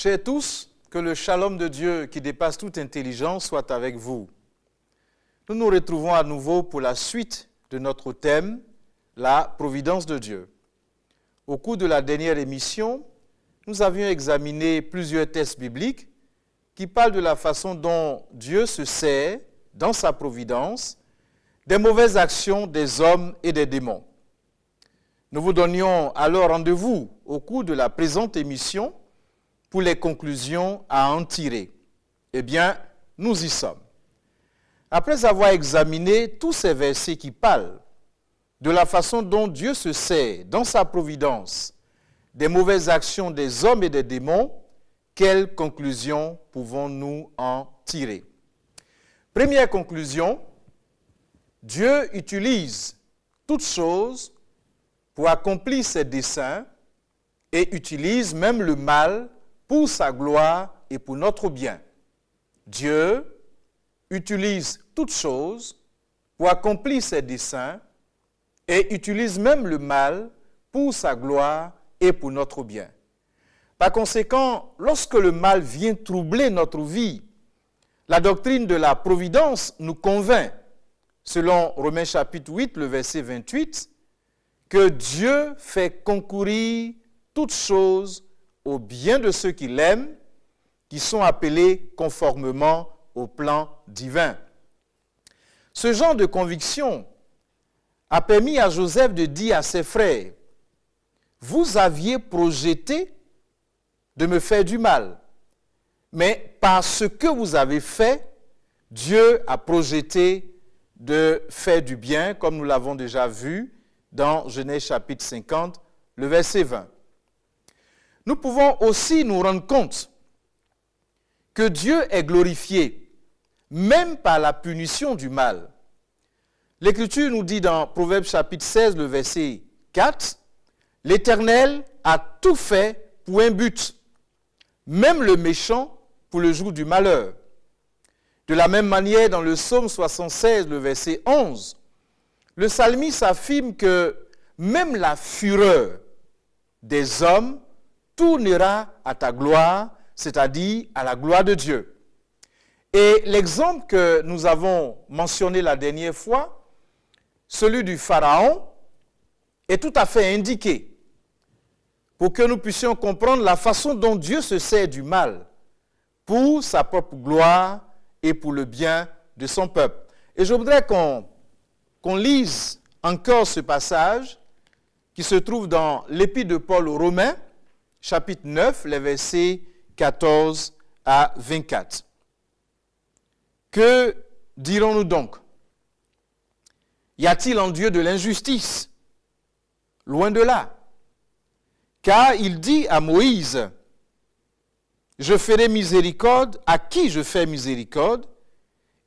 Chers tous, que le shalom de Dieu qui dépasse toute intelligence soit avec vous. Nous nous retrouvons à nouveau pour la suite de notre thème, la providence de Dieu. Au cours de la dernière émission, nous avions examiné plusieurs textes bibliques qui parlent de la façon dont Dieu se sert, dans sa providence, des mauvaises actions des hommes et des démons. Nous vous donnions alors rendez-vous au cours de la présente émission pour les conclusions à en tirer. Eh bien, nous y sommes. Après avoir examiné tous ces versets qui parlent de la façon dont Dieu se sert dans sa providence des mauvaises actions des hommes et des démons, quelles conclusions pouvons-nous en tirer? Première conclusion, Dieu utilise toutes choses pour accomplir ses desseins et utilise même le mal pour sa gloire et pour notre bien. Dieu utilise toutes choses pour accomplir ses desseins et utilise même le mal pour sa gloire et pour notre bien. Par conséquent, lorsque le mal vient troubler notre vie, la doctrine de la providence nous convainc, selon Romains chapitre 8, le verset 28, que Dieu fait concourir toutes choses au bien de ceux qui l'aiment, qui sont appelés conformément au plan divin. Ce genre de conviction a permis à Joseph de dire à ses frères, « Vous aviez projeté de me faire du mal, mais par ce que vous avez fait, Dieu a projeté de faire du bien, comme nous l'avons déjà vu dans Genèse chapitre 50, le verset 20. Nous pouvons aussi nous rendre compte que Dieu est glorifié, même par la punition du mal. L'Écriture nous dit dans Proverbes chapitre 16, le verset 4, « L'Éternel a tout fait pour un but, même le méchant pour le jour du malheur. » De la même manière, dans le psaume 76, le verset 11, le psalmiste affirme que même la fureur des hommes tournera à ta gloire, c'est-à-dire à la gloire de Dieu. Et l'exemple que nous avons mentionné la dernière fois, celui du Pharaon, est tout à fait indiqué pour que nous puissions comprendre la façon dont Dieu se sert du mal pour sa propre gloire et pour le bien de son peuple. Et je voudrais qu'on lise encore ce passage qui se trouve dans l'Épître de Paul aux Romains, chapitre 9, les versets 14 à 24. Que dirons-nous donc? Y a-t-il en Dieu de l'injustice? Loin de là. Car il dit à Moïse, « Je ferai miséricorde à qui je fais miséricorde,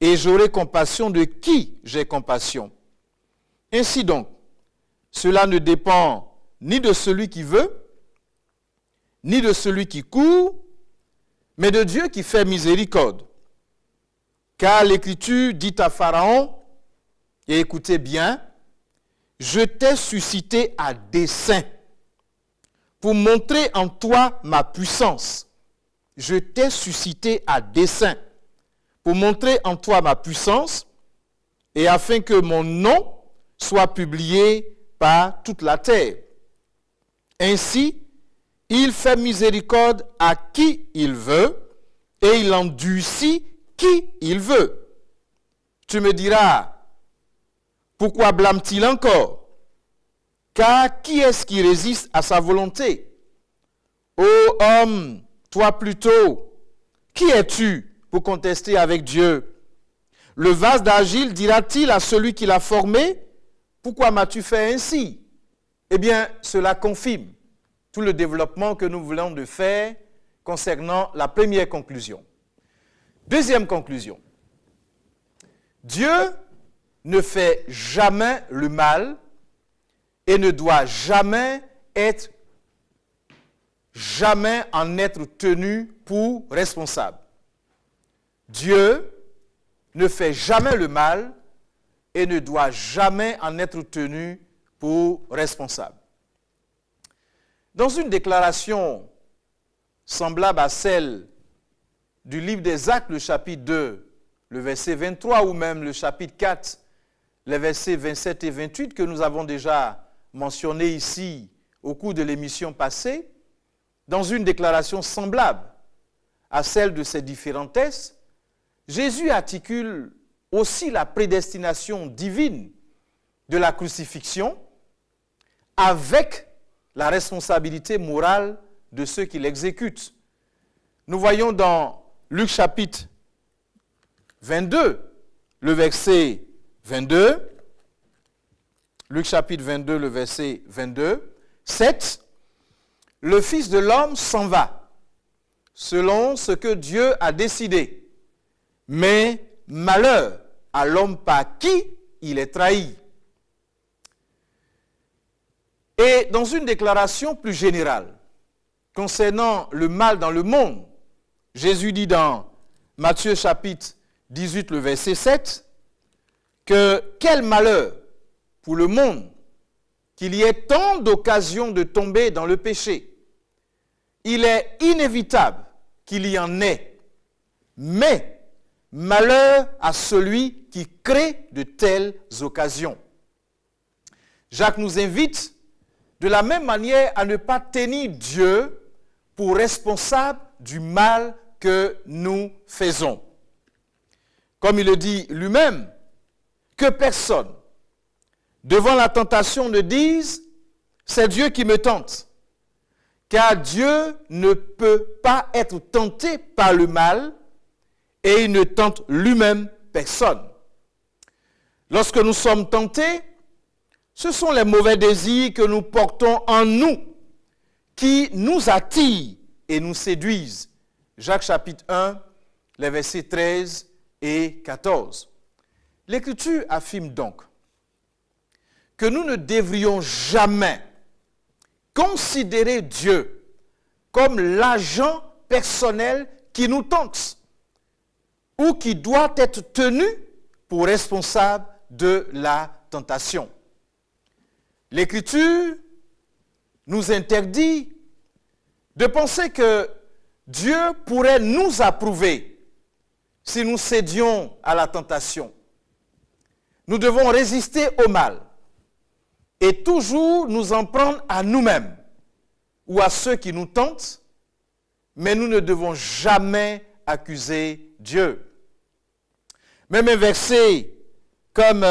et j'aurai compassion de qui j'ai compassion. » Ainsi donc, cela ne dépend ni de celui qui veut, ni de celui qui court, mais de Dieu qui fait miséricorde. Car l'Écriture dit à Pharaon, et écoutez bien, « Je t'ai suscité à dessein pour montrer en toi ma puissance. » Je t'ai suscité à dessein pour montrer en toi ma puissance et afin que mon nom soit publié par toute la terre. Ainsi, il fait miséricorde à qui il veut et il endurcit qui il veut. Tu me diras, pourquoi blâme-t-il encore? Car qui est-ce qui résiste à sa volonté? Ô homme, toi plutôt, qui es-tu pour contester avec Dieu? Le vase d'argile dira-t-il à celui qui l'a formé, pourquoi m'as-tu fait ainsi? Eh bien, cela confirme tout le développement que nous voulons de faire concernant la première conclusion. Deuxième conclusion. Dieu ne fait jamais le mal et ne doit jamais en être tenu pour responsable. Dieu ne fait jamais le mal et ne doit jamais en être tenu pour responsable. Dans une déclaration semblable à celle du livre des Actes, le chapitre 2, le verset 23, ou même le chapitre 4, les versets 27 et 28 que nous avons déjà mentionnés ici au cours de l'émission passée, dans une déclaration semblable à celle de ces différents textes, Jésus articule aussi la prédestination divine de la crucifixion avec la responsabilité morale de ceux qui l'exécutent. Nous voyons dans Luc chapitre 22, le verset 22, Luc chapitre 22, le verset 22, 7, le Fils de l'homme s'en va, selon ce que Dieu a décidé, mais malheur à l'homme par qui il est trahi. Et dans une déclaration plus générale, concernant le mal dans le monde, Jésus dit dans Matthieu chapitre 18, le verset 7, que quel malheur pour le monde qu'il y ait tant d'occasions de tomber dans le péché. Il est inévitable qu'il y en ait, mais malheur à celui qui crée de telles occasions. Jacques nous invite de la même manière à ne pas tenir Dieu pour responsable du mal que nous faisons. Comme il le dit lui-même, que personne, devant la tentation, ne dise « c'est Dieu qui me tente », car Dieu ne peut pas être tenté par le mal et il ne tente lui-même personne. Lorsque nous sommes tentés, ce sont les mauvais désirs que nous portons en nous qui nous attirent et nous séduisent. Jacques chapitre 1, les versets 13 et 14. L'Écriture affirme donc que nous ne devrions jamais considérer Dieu comme l'agent personnel qui nous tente ou qui doit être tenu pour responsable de la tentation. L'Écriture nous interdit de penser que Dieu pourrait nous approuver si nous cédions à la tentation. Nous devons résister au mal et toujours nous en prendre à nous-mêmes ou à ceux qui nous tentent, mais nous ne devons jamais accuser Dieu. Même un verset comme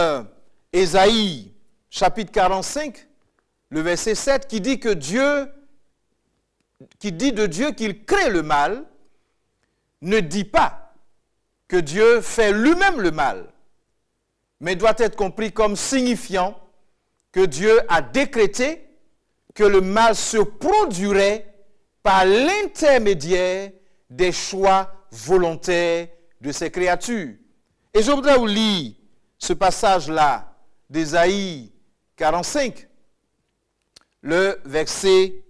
Ésaïe, chapitre 45, le verset 7, qui dit de Dieu qu'il crée le mal, ne dit pas que Dieu fait lui-même le mal, mais doit être compris comme signifiant que Dieu a décrété que le mal se produirait par l'intermédiaire des choix volontaires de ses créatures. Et je voudrais vous lire ce passage-là d'Ésaïe 45, le verset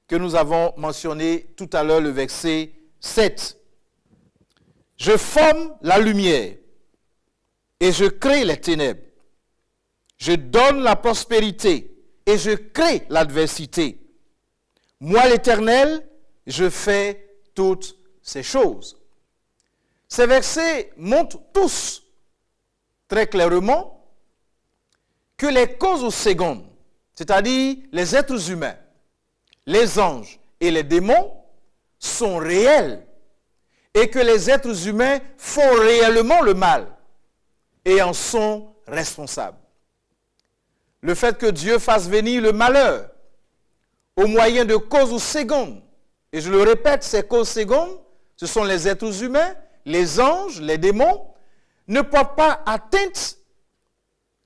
que nous avons mentionné tout à l'heure, le verset 7. Je forme la lumière et je crée les ténèbres. Je donne la prospérité et je crée l'adversité. Moi, l'Éternel, je fais toutes ces choses. Ces versets montrent tous très clairement que les causes secondes, c'est-à-dire les êtres humains, les anges et les démons, sont réels et que les êtres humains font réellement le mal et en sont responsables. Le fait que Dieu fasse venir le malheur au moyen de causes secondes, et je le répète, ces causes secondes, ce sont les êtres humains, les anges, les démons, ne portent pas atteinte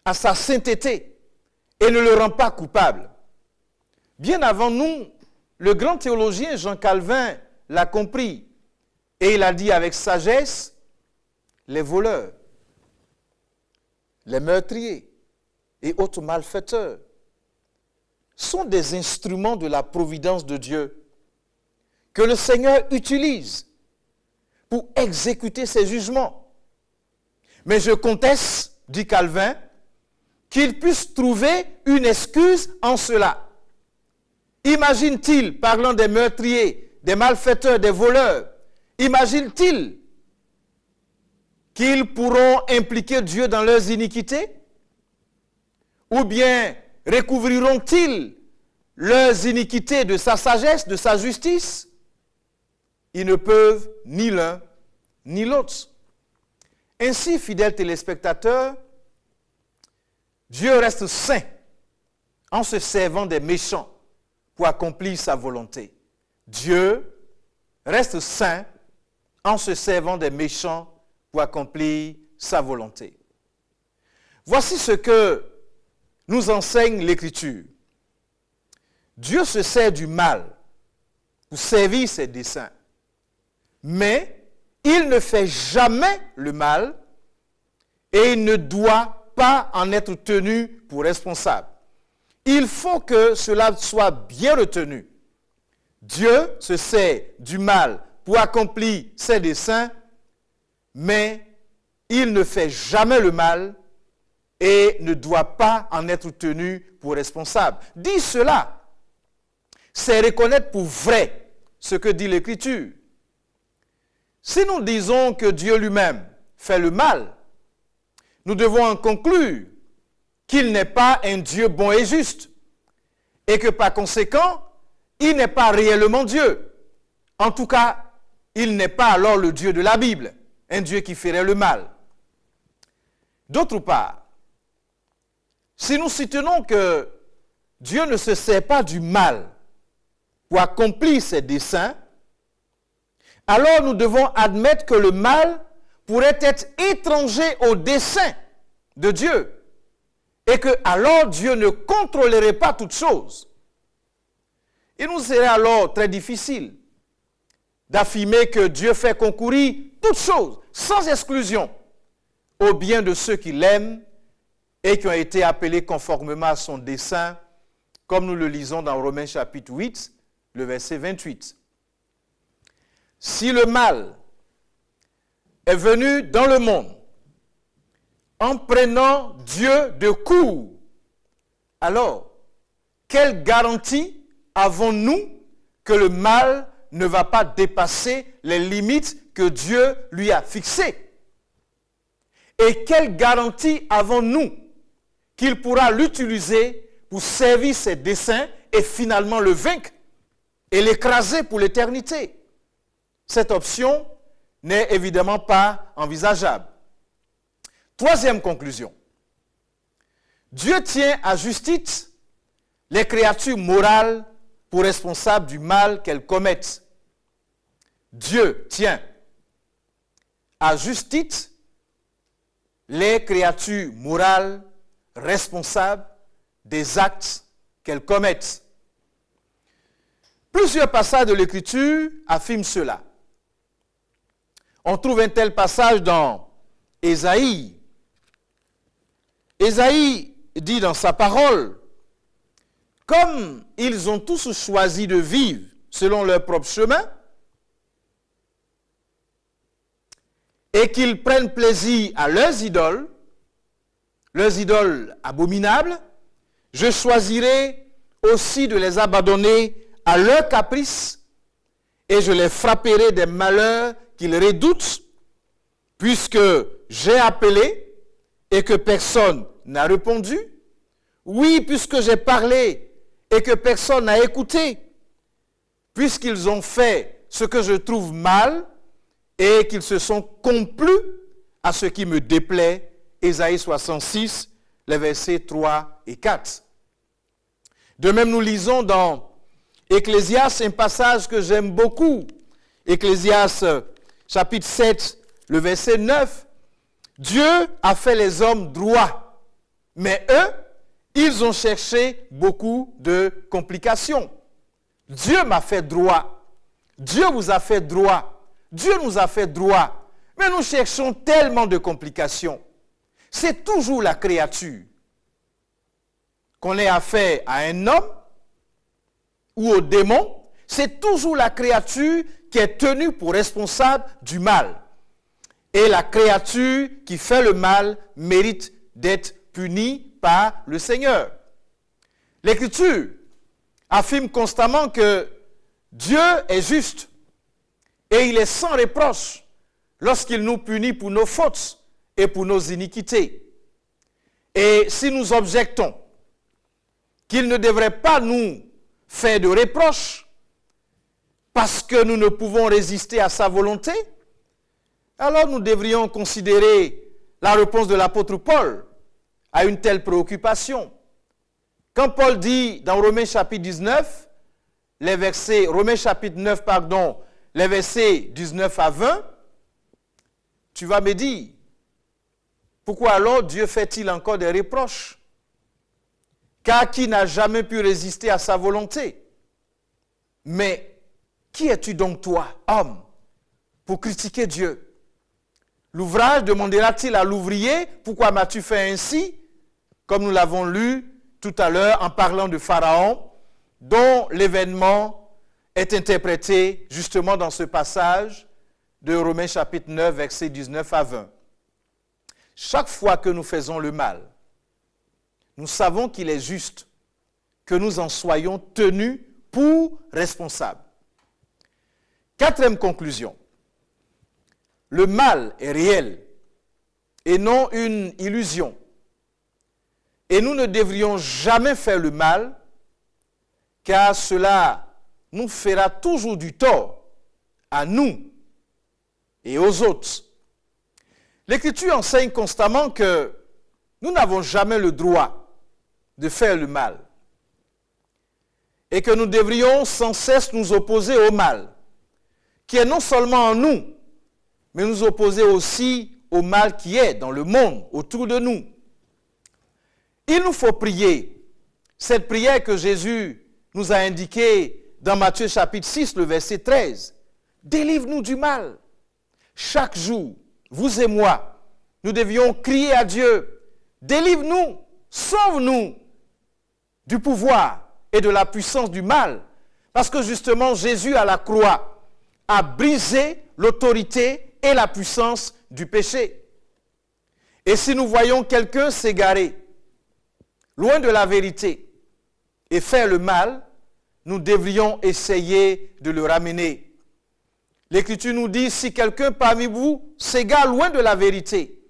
à sa sainteté et ne le rend pas coupable. Bien avant nous, le grand théologien Jean Calvin l'a compris et il a dit avec sagesse, les voleurs, les meurtriers et autres malfaiteurs sont des instruments de la providence de Dieu que le Seigneur utilise pour exécuter ses jugements. Mais je conteste, dit Calvin, qu'il puisse trouver une excuse en cela. Imagine-t-il, parlant des meurtriers, des malfaiteurs, des voleurs, imagine-t-il qu'ils pourront impliquer Dieu dans leurs iniquités? Ou bien recouvriront-ils leurs iniquités de sa sagesse, de sa justice? Ils ne peuvent ni l'un ni l'autre. Ainsi, fidèles téléspectateurs, Dieu reste saint en se servant des méchants pour accomplir sa volonté. Dieu reste saint en se servant des méchants pour accomplir sa volonté. Voici ce que nous enseigne l'Écriture. Dieu se sert du mal pour servir ses desseins, mais il ne fait jamais le mal et il ne doit pas en être tenu pour responsable. Il faut que cela soit bien retenu. Dieu se sert du mal pour accomplir ses desseins, mais il ne fait jamais le mal et ne doit pas en être tenu pour responsable. Dire cela, c'est reconnaître pour vrai ce que dit l'Écriture. Si nous disons que Dieu lui-même fait le mal, nous devons en conclure qu'il n'est pas un Dieu bon et juste, et que par conséquent, il n'est pas réellement Dieu. En tout cas, il n'est pas alors le Dieu de la Bible, un Dieu qui ferait le mal. D'autre part, si nous soutenons que Dieu ne se sert pas du mal pour accomplir ses desseins, alors nous devons admettre que le mal pourrait être étranger au dessein de Dieu et que alors Dieu ne contrôlerait pas toutes choses. Il nous serait alors très difficile d'affirmer que Dieu fait concourir toutes choses, sans exclusion, au bien de ceux qui l'aiment et qui ont été appelés conformément à son dessein, comme nous le lisons dans Romains chapitre 8, le verset 28. Si le mal est venu dans le monde en prenant Dieu de court, alors, quelle garantie avons-nous que le mal ne va pas dépasser les limites que Dieu lui a fixées? Et quelle garantie avons-nous qu'il pourra l'utiliser pour servir ses desseins et finalement le vaincre et l'écraser pour l'éternité? Cette option n'est évidemment pas envisageable. Troisième conclusion. Dieu tient à justice les créatures morales pour responsables du mal qu'elles commettent. Dieu tient à justice les créatures morales responsables des actes qu'elles commettent. Plusieurs passages de l'Écriture affirment cela. On trouve un tel passage dans Ésaïe. Ésaïe dit dans sa parole, « Comme ils ont tous choisi de vivre selon leur propre chemin, et qu'ils prennent plaisir à leurs idoles abominables, je choisirai aussi de les abandonner à leurs caprices, et je les frapperai des malheurs qu'ils redoutent, puisque j'ai appelé et que personne n'a répondu. Oui, puisque j'ai parlé et que personne n'a écouté, puisqu'ils ont fait ce que je trouve mal et qu'ils se sont complus à ce qui me déplaît. Ésaïe 66, les versets 3 et 4. De même, nous lisons dans Ecclésiaste un passage que j'aime beaucoup. Ecclésiaste chapitre 7, le verset 9. Dieu a fait les hommes droits, mais eux, ils ont cherché beaucoup de complications. Dieu m'a fait droit. Dieu vous a fait droit. Dieu nous a fait droit. Mais nous cherchons tellement de complications. C'est toujours la créature. Qu'on ait affaire à un homme ou au démon, c'est toujours la créature qui est tenue pour responsable du mal. Et la créature qui fait le mal mérite d'être punie par le Seigneur. L'Écriture affirme constamment que Dieu est juste et il est sans reproche lorsqu'il nous punit pour nos fautes et pour nos iniquités. Et si nous objectons qu'il ne devrait pas nous faire de reproches parce que nous ne pouvons résister à sa volonté, alors nous devrions considérer la réponse de l'apôtre Paul à une telle préoccupation. Quand Paul dit dans Romains chapitre 19, Romains chapitre 9, les versets 19 à 20, tu vas me dire, pourquoi alors Dieu fait-il encore des reproches? Car qui n'a jamais pu résister à sa volonté? Mais qui es-tu donc toi, homme, pour critiquer Dieu? L'ouvrage demandera-t-il à l'ouvrier, pourquoi m'as-tu fait ainsi? Comme nous l'avons lu tout à l'heure en parlant de Pharaon, dont l'événement est interprété justement dans ce passage de Romains chapitre 9, versets 19 à 20. Chaque fois que nous faisons le mal, nous savons qu'il est juste que nous en soyons tenus pour responsables. Quatrième conclusion. Le mal est réel et non une illusion. Et nous ne devrions jamais faire le mal, car cela nous fera toujours du tort à nous et aux autres. L'Écriture enseigne constamment que nous n'avons jamais le droit de faire le mal et que nous devrions sans cesse nous opposer au mal, qui est non seulement en nous, mais nous opposer aussi au mal qui est dans le monde autour de nous. Il nous faut prier cette prière que Jésus nous a indiquée dans Matthieu chapitre 6, le verset 13. Délivre-nous du mal. Chaque jour, vous et moi, nous devions crier à Dieu, délivre-nous, sauve-nous du pouvoir et de la puissance du mal. Parce que justement, Jésus à la croix a brisé l'autorité et la puissance du péché. Et si nous voyons quelqu'un s'égarer, loin de la vérité, et faire le mal, nous devrions essayer de le ramener. L'Écriture nous dit, si quelqu'un parmi vous s'égare loin de la vérité,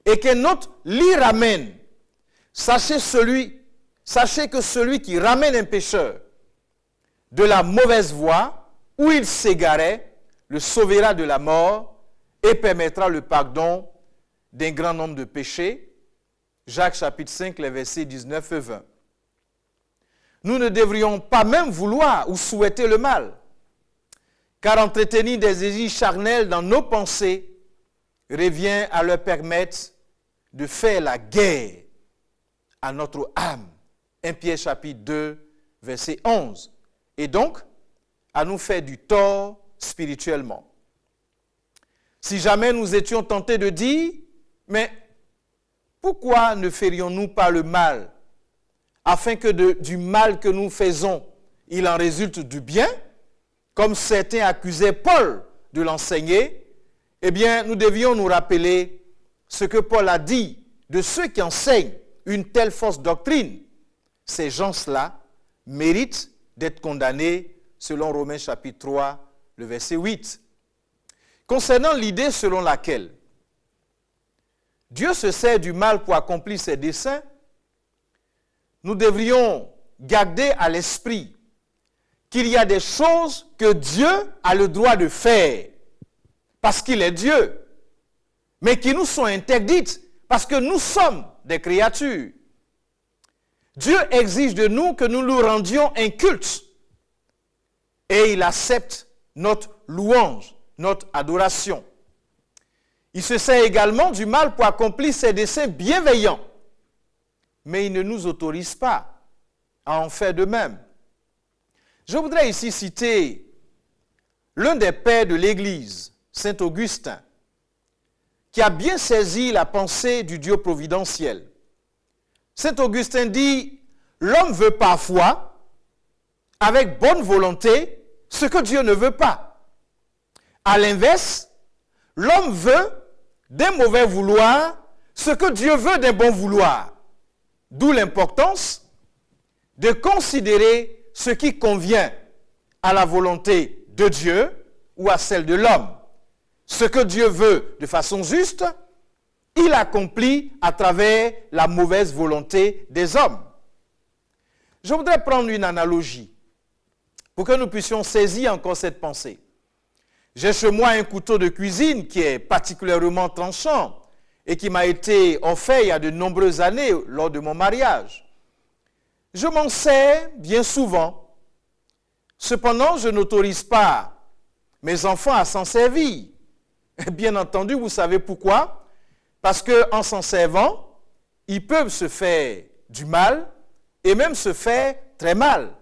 et qu'un autre l'y ramène, sachez que celui qui ramène un pécheur de la mauvaise voie, où il s'égarait, le sauvera de la mort et permettra le pardon d'un grand nombre de péchés. Jacques chapitre 5, les versets 19 et 20. Nous ne devrions pas même vouloir ou souhaiter le mal, car entretenir des désirs charnels dans nos pensées revient à leur permettre de faire la guerre à notre âme. 1 Pierre chapitre 2, verset 11. Et donc, à nous faire du tort spirituellement. Si jamais nous étions tentés de dire, mais pourquoi ne ferions-nous pas le mal, afin que du mal que nous faisons, il en résulte du bien, comme certains accusaient Paul de l'enseigner, eh bien, nous devions nous rappeler ce que Paul a dit de ceux qui enseignent une telle fausse doctrine. Ces gens-là méritent d'être condamnés selon Romains chapitre 3, le verset 8. Concernant l'idée selon laquelle Dieu se sert du mal pour accomplir ses desseins, nous devrions garder à l'esprit qu'il y a des choses que Dieu a le droit de faire parce qu'il est Dieu, mais qui nous sont interdites parce que nous sommes des créatures. Dieu exige de nous que nous lui rendions un culte et il accepte notre louange, notre adoration. Il se sert également du mal pour accomplir ses desseins bienveillants, mais il ne nous autorise pas à en faire de même. Je voudrais ici citer l'un des pères de l'Église, Saint Augustin, qui a bien saisi la pensée du Dieu providentiel. Saint Augustin dit, l'homme veut parfois, avec bonne volonté, ce que Dieu ne veut pas. À l'inverse, l'homme veut d'un mauvais vouloir ce que Dieu veut d'un bon vouloir. D'où l'importance de considérer ce qui convient à la volonté de Dieu ou à celle de l'homme. Ce que Dieu veut de façon juste, il accomplit à travers la mauvaise volonté des hommes. Je voudrais prendre une analogie pour que nous puissions saisir encore cette pensée. J'ai chez moi un couteau de cuisine qui est particulièrement tranchant et qui m'a été offert il y a de nombreuses années lors de mon mariage. Je m'en sers bien souvent. Cependant, je n'autorise pas mes enfants à s'en servir. Bien entendu, vous savez pourquoi? Parce qu'en s'en servant, ils peuvent se faire du mal et même se faire très mal.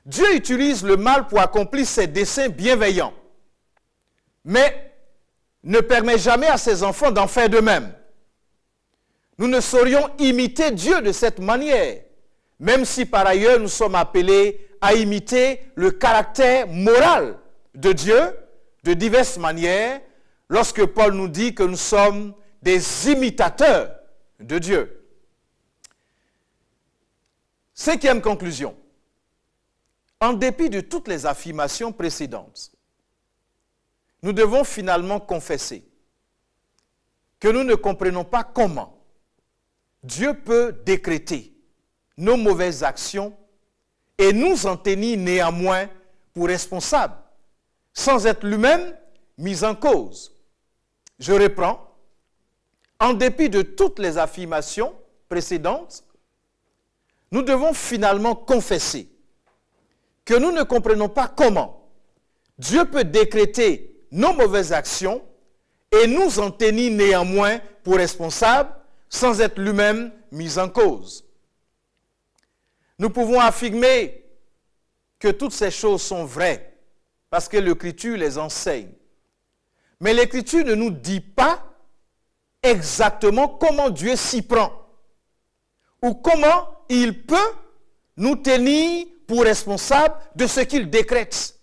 Dieu utilise le mal pour accomplir ses desseins bienveillants, mais ne permet jamais à ses enfants d'en faire de même. Nous ne saurions imiter Dieu de cette manière, même si par ailleurs nous sommes appelés à imiter le caractère moral de Dieu de diverses manières, lorsque Paul nous dit que nous sommes des imitateurs de Dieu. Cinquième conclusion. En dépit de toutes les affirmations précédentes, nous devons finalement confesser que nous ne comprenons pas comment Dieu peut décréter nos mauvaises actions et nous en tenir néanmoins pour responsables, sans être lui-même mis en cause. Je reprends. En dépit de toutes les affirmations précédentes, nous devons finalement confesser que nous ne comprenons pas comment Dieu peut décréter nos mauvaises actions et nous en tenir néanmoins pour responsables sans être lui-même mis en cause. Nous pouvons affirmer que toutes ces choses sont vraies parce que l'Écriture les enseigne. Mais l'Écriture ne nous dit pas exactement comment Dieu s'y prend ou comment il peut nous tenir pour responsables de ce qu'il décrète.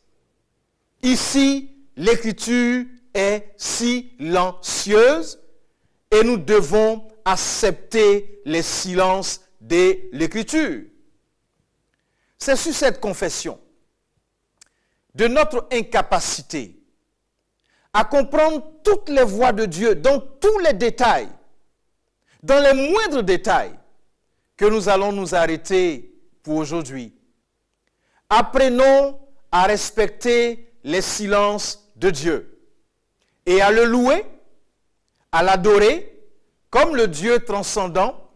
Ici, l'Écriture est silencieuse et nous devons accepter les silences de l'Écriture. C'est sur cette confession de notre incapacité à comprendre toutes les voies de Dieu dans tous les détails, dans les moindres détails, que nous allons nous arrêter pour aujourd'hui. Apprenons à respecter les silences de Dieu et à le louer, à l'adorer comme le Dieu transcendant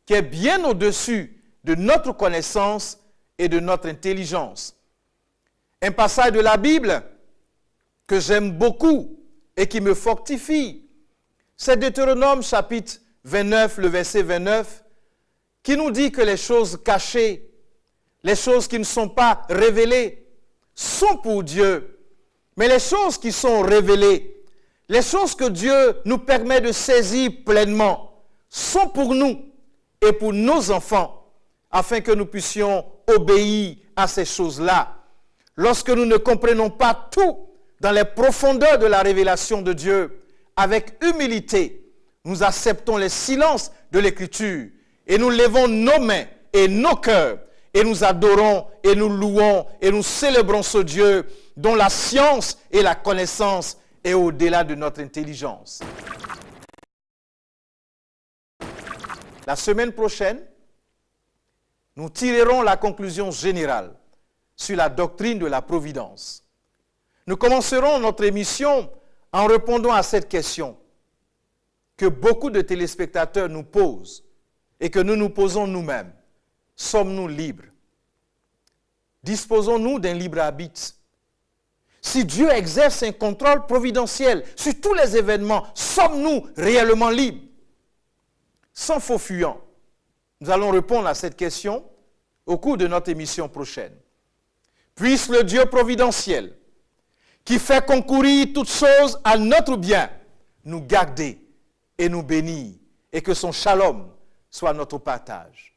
qui est bien au-dessus de notre connaissance et de notre intelligence. Un passage de la Bible que j'aime beaucoup et qui me fortifie, c'est Deutéronome chapitre 29, le verset 29, qui nous dit que les choses cachées, les choses qui ne sont pas révélées, sont pour Dieu. Mais les choses qui sont révélées, les choses que Dieu nous permet de saisir pleinement, sont pour nous et pour nos enfants, afin que nous puissions obéir à ces choses-là. Lorsque nous ne comprenons pas tout dans les profondeurs de la révélation de Dieu, avec humilité, nous acceptons les silences de l'Écriture et nous levons nos mains et nos cœurs et nous adorons et nous louons et nous célébrons ce Dieu dont la science et la connaissance est au-delà de notre intelligence. La semaine prochaine, nous tirerons la conclusion générale sur la doctrine de la providence. Nous commencerons notre émission en répondant à cette question que beaucoup de téléspectateurs nous posent et que nous nous posons nous-mêmes. Sommes-nous libres? Disposons-nous d'un libre arbitre? Si Dieu exerce un contrôle providentiel sur tous les événements, sommes-nous réellement libres? Sans faux fuyant, nous allons répondre à cette question au cours de notre émission prochaine. Puisse le Dieu providentiel, qui fait concourir toutes choses à notre bien, nous garder et nous bénir, et que son shalom soit notre partage.